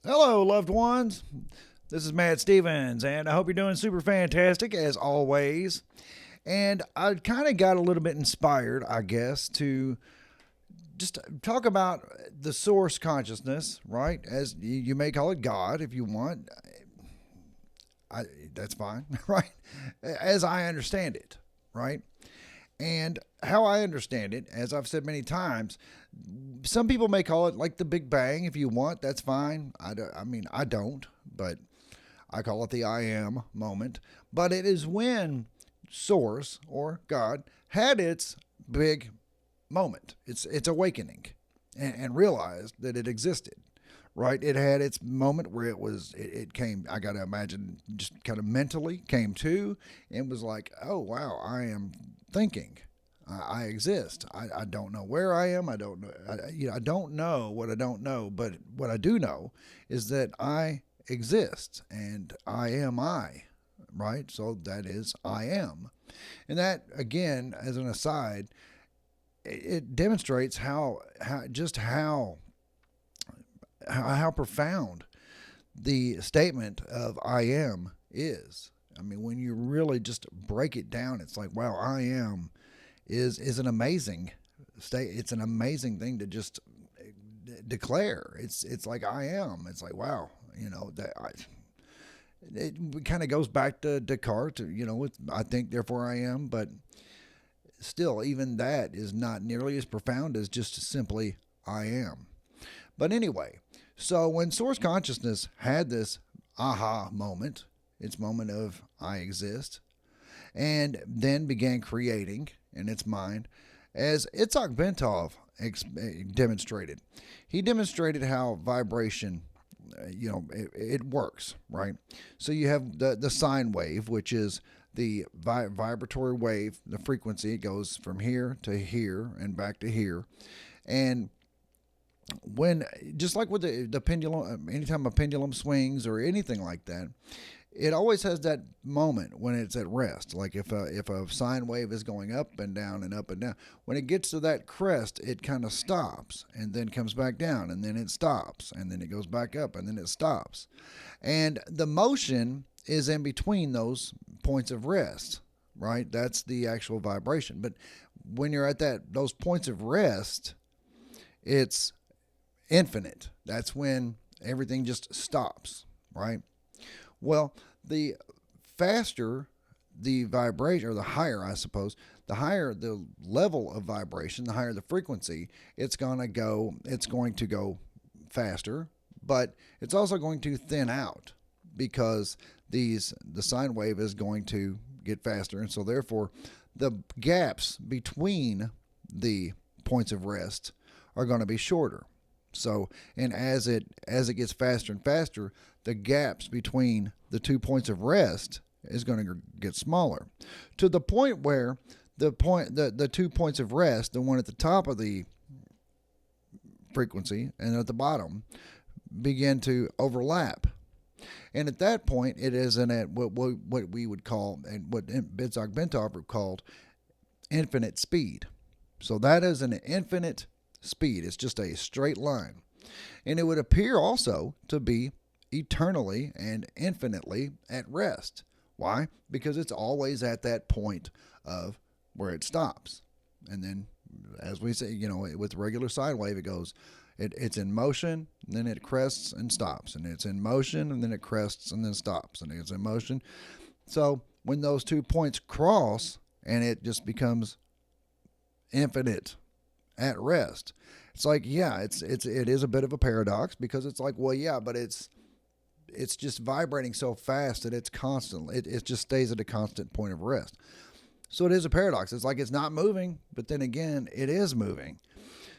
Hello, loved ones. This is Matt Stevens, and I hope you're doing super fantastic as always. And I kind of got a little bit inspired, I guess, to just talk about the source consciousness, right? As you may call it God if you want. I, that's fine, right? As I understand it, right? And how I understand it, as I've said many times, some people may call it like the Big Bang if you want. That's fine. I don't, but I call it the I am moment. But it is when Source or God had its big moment, its awakening, and realized that it existed. Right, it had its moment where it came. I got to imagine, just kind of mentally came to, and was like, "Oh wow, I am thinking, I exist. I don't know where I am. I don't know. I don't know what I don't know. But what I do know is that I exist, and I am I. Right. So that is I am, and that again, as an aside, it demonstrates how profound the statement of I am is. I mean, when you really just break it down, it's like, wow, I am is an amazing state. It's an amazing thing to just declare. It's like I am. It's like, wow, it kind of goes back to Descartes. I think, therefore I am. But still, even that is not nearly as profound as just simply I am. But anyway, so when source consciousness had this aha moment, its moment of I exist, and then began creating in its mind, as Itzhak Bentov demonstrated. He demonstrated how vibration, it works, right? So you have the sine wave, which is the vibratory wave, the frequency. It goes from here to here and back to here. And when, just like with the pendulum, anytime a pendulum swings or anything like that, it always has that moment when it's at rest. Like if a sine wave is going up and down and up and down, when it gets to that crest, it kind of stops and then comes back down, and then it stops, and then it goes back up, and then it stops. And the motion is in between those points of rest, right? That's the actual vibration. But when you're at those points of rest, it's infinite. That's when everything just stops, right? Well, the faster the vibration, or the higher, I suppose, the higher the level of vibration, the higher the frequency, it's going to go faster, but it's also going to thin out because the sine wave is going to get faster, and so therefore the gaps between the points of rest are going to be shorter. So, and as it gets faster and faster, the gaps between the 2 points of rest is going to get smaller, to the point where the 2 points of rest, the one at the top of the frequency and at the bottom, begin to overlap. And at that point, it is at what we would call, and what Itzhak Bentov called, infinite speed. So that is an infinite speed. It's just a straight line. And it would appear also to be eternally and infinitely at rest. Why? Because it's always at that point of where it stops. And then, as we say, with regular sine wave, it goes, it's in motion, and then it crests and stops. And it's in motion, and then it crests and then stops. And it's in motion. So when those 2 points cross, and it just becomes infinite at rest, it's like, yeah, it is a bit of a paradox, because it's like, well, yeah, but it's just vibrating so fast that it's constant. It just stays at a constant point of rest. So it is a paradox. It's like it's not moving, but then again, it is moving.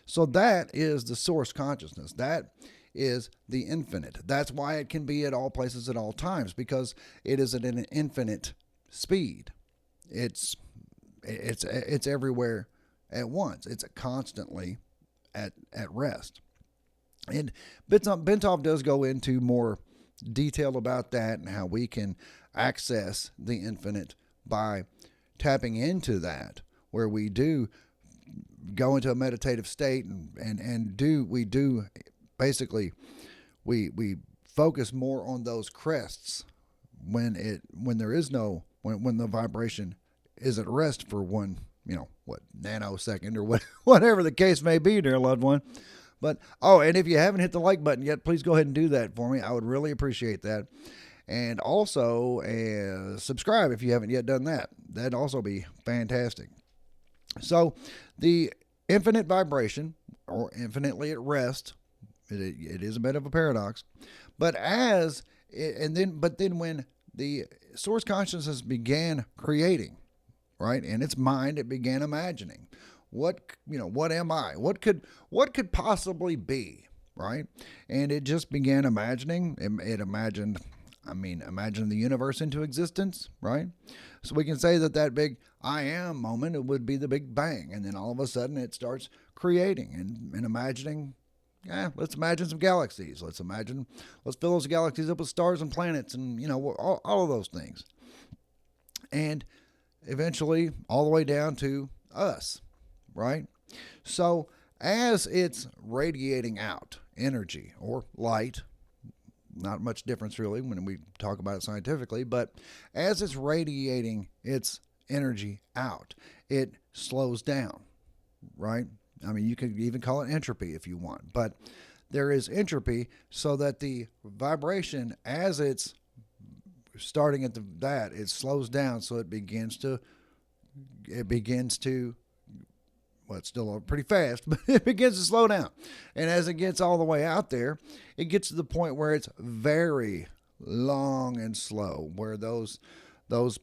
So that is the source consciousness. That is the infinite. That's why it can be at all places at all times, because it is at an infinite speed. It's everywhere at once. It's constantly at rest. And Bentov does go into more detail about that and how we can access the infinite by tapping into that, where we do go into a meditative state and we do basically we focus more on those crests when there is no when the vibration is at rest for one, nanosecond or whatever the case may be, dear loved one. But and if you haven't hit the like button yet, please go ahead and do that for me. I would really appreciate that. And also subscribe if you haven't yet done that. That'd also be fantastic. So the infinite vibration, or infinitely at rest, it is a bit of a paradox. But then when the source consciousness began creating, right, in its mind, it began imagining. What am I? What could possibly be, right? And it just began imagining. It imagined the universe into existence, right? So we can say that big I am moment, it would be the Big Bang. And then all of a sudden it starts creating and imagining, let's imagine some galaxies. Let's fill those galaxies up with stars and planets and, all of those things. And eventually all the way down to us, right? So as it's radiating out energy or light, not much difference really when we talk about it scientifically, but as it's radiating its energy out, it slows down, right? I mean, you could even call it entropy if you want, but there is entropy so that the vibration, as it's starting at it slows down, so it begins to well, it's still pretty fast, but it begins to slow down. And as it gets all the way out there, it gets to the point where it's very long and slow, where those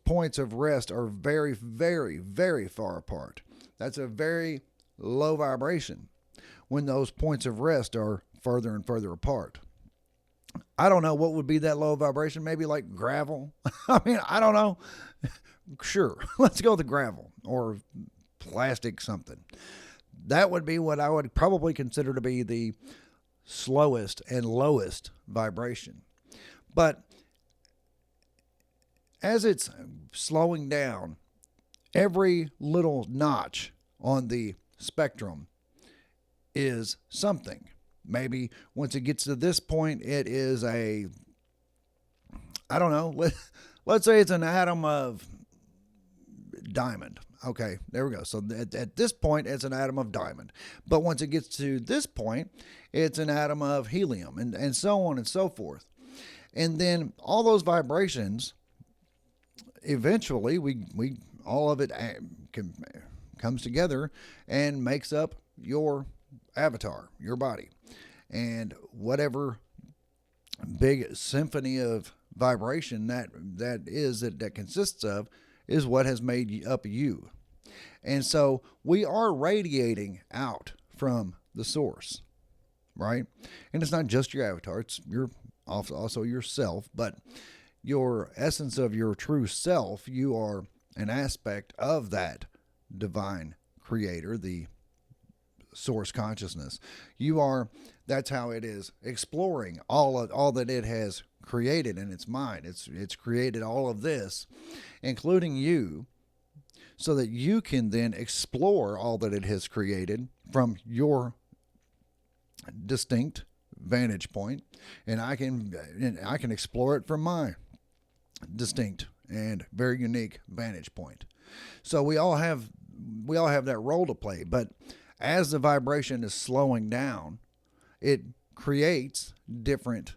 points of rest are very, very, very far apart. That's a very low vibration when those points of rest are further and further apart. I don't know what would be that low vibration, maybe like gravel. I mean, I don't know. Sure, let's go with the gravel or plastic something. That would be what I would probably consider to be the slowest and lowest vibration. But as it's slowing down, every little notch on the spectrum is something. Maybe once it gets to this point, it is let's say it's an atom of diamond. Okay, there we go. So at this point, it's an atom of diamond. But once it gets to this point, it's an atom of helium, and so on and so forth. And then all those vibrations, eventually, we all of it comes together and makes up your avatar, your body. And whatever big symphony of vibration that consists of is what has made up you. And so we are radiating out from the source, right? And it's not just your avatar, it's also yourself, but your essence of your true self, you are an aspect of that divine creator, the source consciousness. That's how it is exploring all that it has created in its mind. It's created all of this, including you, so that you can then explore all that it has created from your distinct vantage point, and I can explore it from my distinct and very unique vantage point. So we all have that role to play, but as the vibration is slowing down, it creates different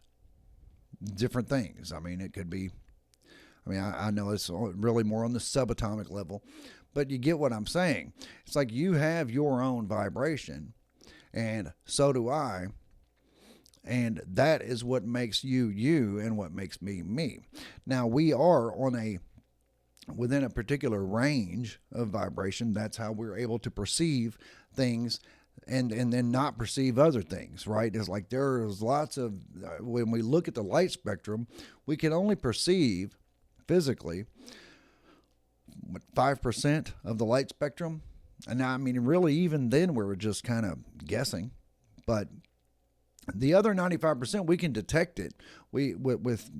things. I mean, it could be, I know it's really more on the subatomic level, but you get what I'm saying. It's like you have your own vibration, and so do I. And that is what makes you, you, and what makes me, me. Now, we are within a particular range of vibration. That's how we're able to perceive things and then not perceive other things, right? It's like there's lots of, when we look at the light spectrum, we can only perceive physically 5% of the light spectrum. And now, really, even then, we're just kind of guessing. But the other 95%, we can detect it. With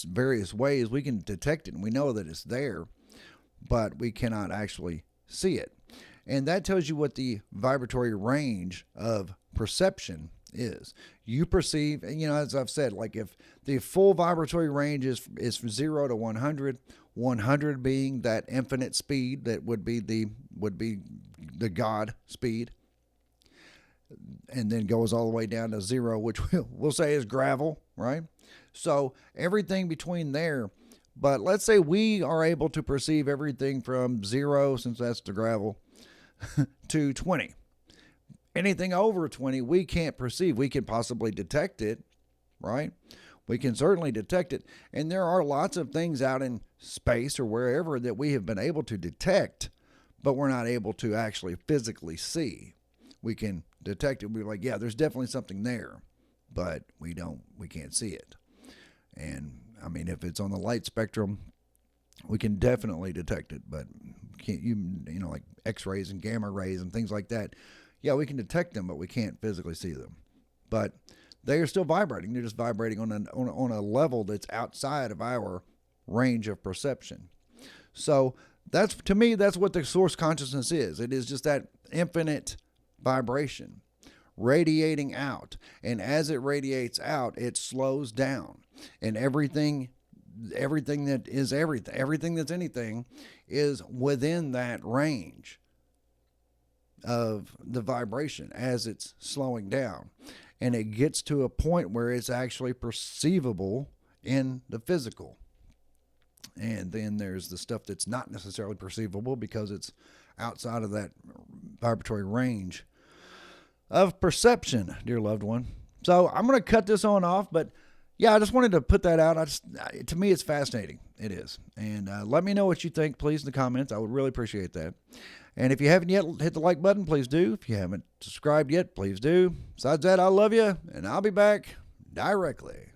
various ways, we can detect it, and we know that it's there, but we cannot actually see it. And that tells you what the vibratory range of perception is. You perceive, and as I've said, like if the full vibratory range is from 0 to 100, 100 being that infinite speed that would be the God speed, and then goes all the way down to 0, which we'll say is gravel, right? So everything between there. But let's say we are able to perceive everything from 0, since that's the gravel, to 20. Anything over 20, we can't perceive. We can possibly detect it, right? We can certainly detect it. And there are lots of things out in space or wherever that we have been able to detect, but we're not able to actually physically see. We can detect it. We're like, yeah, there's definitely something there, but we can't see it. And I mean, if it's on the light spectrum, we can definitely detect it, but can't like X-rays and gamma rays and things like that. Yeah, we can detect them, but we can't physically see them. But they are still vibrating. They're just vibrating on a level that's outside of our range of perception. So to me, that's what the source consciousness is. It is just that infinite vibration radiating out. And as it radiates out, it slows down. And everything that is everything that's anything is within that range of the vibration as it's slowing down. And it gets to a point where it's actually perceivable in the physical. And then there's the stuff that's not necessarily perceivable because it's outside of that vibratory range of perception, dear loved one. So I'm going to cut this on off, but yeah, I just wanted to put that out. To me, it's fascinating. It is. And let me know what you think, please, in the comments. I would really appreciate that. And if you haven't yet hit the like button, please do. If you haven't subscribed yet, please do. Besides that, I love you, and I'll be back directly.